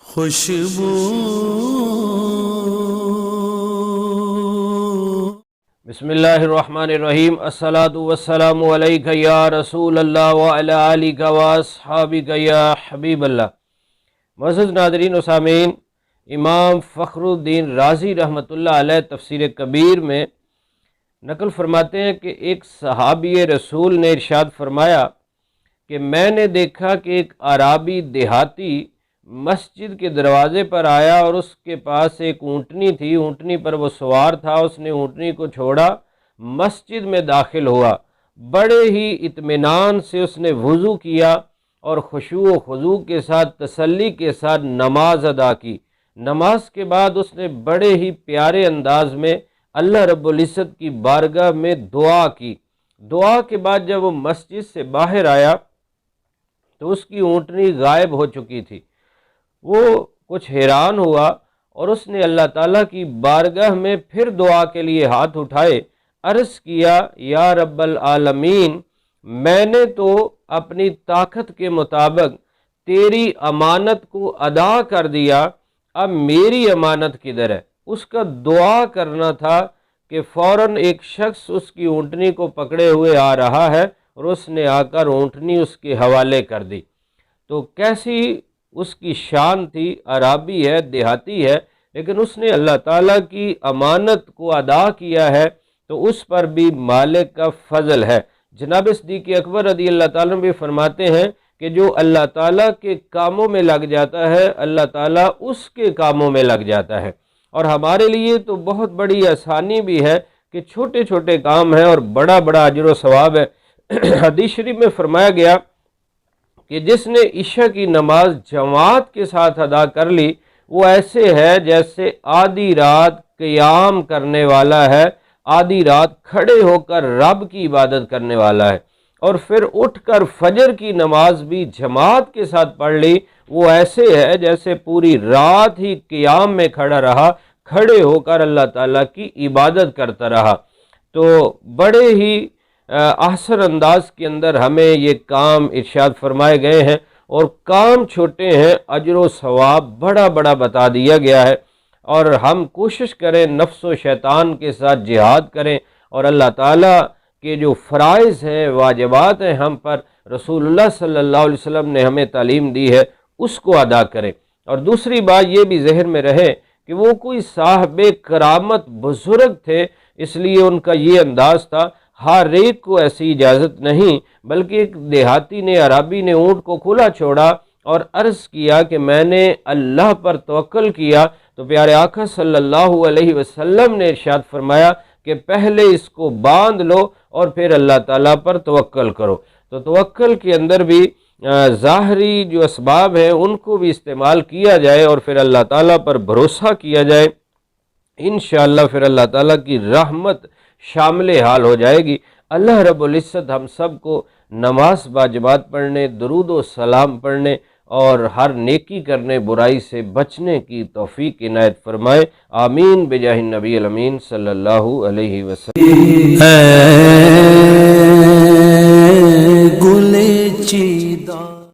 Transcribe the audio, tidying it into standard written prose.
خوشبو بسم اللہ الرحمن الرحیم۔ الصلاۃ والسلام علیک یا رسول اللہ وعلی آلک واصحابک یا حبیب اللہ۔ معزز ناظرین و سامعین، امام فخر الدین رازی رحمۃ اللہ علیہ تفسیر کبیر میں نقل فرماتے ہیں کہ ایک صحابی رسول نے ارشاد فرمایا کہ میں نے دیکھا کہ ایک اعرابی دیہاتی مسجد کے دروازے پر آیا اور اس کے پاس ایک اونٹنی تھی، اونٹنی پر وہ سوار تھا۔ اس نے اونٹنی کو چھوڑا، مسجد میں داخل ہوا، بڑے ہی اطمینان سے اس نے وضو کیا اور خشوع و خضوع کے ساتھ تسلی کے ساتھ نماز ادا کی۔ نماز کے بعد اس نے بڑے ہی پیارے انداز میں اللہ رب العزت کی بارگاہ میں دعا کی۔ دعا کے بعد جب وہ مسجد سے باہر آیا تو اس کی اونٹنی غائب ہو چکی تھی۔ وہ کچھ حیران ہوا اور اس نے اللہ تعالیٰ کی بارگاہ میں پھر دعا کے لیے ہاتھ اٹھائے، عرض کیا یا رب العالمین، میں نے تو اپنی طاقت کے مطابق تیری امانت کو ادا کر دیا، اب میری امانت کدھر ہے؟ اس کا دعا کرنا تھا کہ فوراً ایک شخص اس کی اونٹنی کو پکڑے ہوئے آ رہا ہے اور اس نے آ کر اونٹنی اس کے حوالے کر دی۔ تو کیسی اس کی شان تھی، عرابی ہے، دیہاتی ہے، لیکن اس نے اللہ تعالیٰ کی امانت کو ادا کیا ہے تو اس پر بھی مالک کا فضل ہے۔ جناب صدیق اکبر رضی اللہ تعالیٰ بھی فرماتے ہیں کہ جو اللہ تعالیٰ کے کاموں میں لگ جاتا ہے، اللہ تعالیٰ اس کے کاموں میں لگ جاتا ہے۔ اور ہمارے لیے تو بہت بڑی آسانی بھی ہے کہ چھوٹے چھوٹے کام ہیں اور بڑا بڑا اجر و ثواب ہے۔ حدیث شریف میں فرمایا گیا کہ جس نے عشاء کی نماز جماعت کے ساتھ ادا کر لی، وہ ایسے ہے جیسے آدھی رات قیام کرنے والا ہے، آدھی رات کھڑے ہو کر رب کی عبادت کرنے والا ہے، اور پھر اٹھ کر فجر کی نماز بھی جماعت کے ساتھ پڑھ لی، وہ ایسے ہے جیسے پوری رات ہی قیام میں کھڑا رہا، کھڑے ہو کر اللہ تعالیٰ کی عبادت کرتا رہا۔ تو بڑے ہی احسن انداز کے اندر ہمیں یہ کام ارشاد فرمائے گئے ہیں، اور کام چھوٹے ہیں، اجر و ثواب بڑا بڑا بتا دیا گیا ہے۔ اور ہم کوشش کریں، نفس و شیطان کے ساتھ جہاد کریں اور اللہ تعالیٰ کے جو فرائض ہیں، واجبات ہیں ہم پر، رسول اللہ صلی اللہ علیہ وسلم نے ہمیں تعلیم دی ہے، اس کو ادا کریں۔ اور دوسری بات یہ بھی ذہن میں رہے کہ وہ کوئی صاحب کرامت بزرگ تھے، اس لیے ان کا یہ انداز تھا۔ ہر ایک کو ایسی اجازت نہیں، بلکہ ایک دیہاتی نے، عرابی نے اونٹ کو کھلا چھوڑا اور عرض کیا کہ میں نے اللہ پر توکل کیا، تو پیارے آقا صلی اللہ علیہ وسلم نے ارشاد فرمایا کہ پہلے اس کو باندھ لو اور پھر اللہ تعالیٰ پر توکل کرو۔ تو توکل کے اندر بھی ظاہری جو اسباب ہیں ان کو بھی استعمال کیا جائے اور پھر اللہ تعالیٰ پر بھروسہ کیا جائے، انشاءاللہ پھر اللہ تعالیٰ کی رحمت شامل حال ہو جائے گی۔ اللہ رب العزت ہم سب کو نماز باجماعت پڑھنے، درود و سلام پڑھنے اور ہر نیکی کرنے، برائی سے بچنے کی توفیق عنایت فرمائے، آمین بجاہ النبی الامین صلی اللہ علیہ وسلم۔ گل چی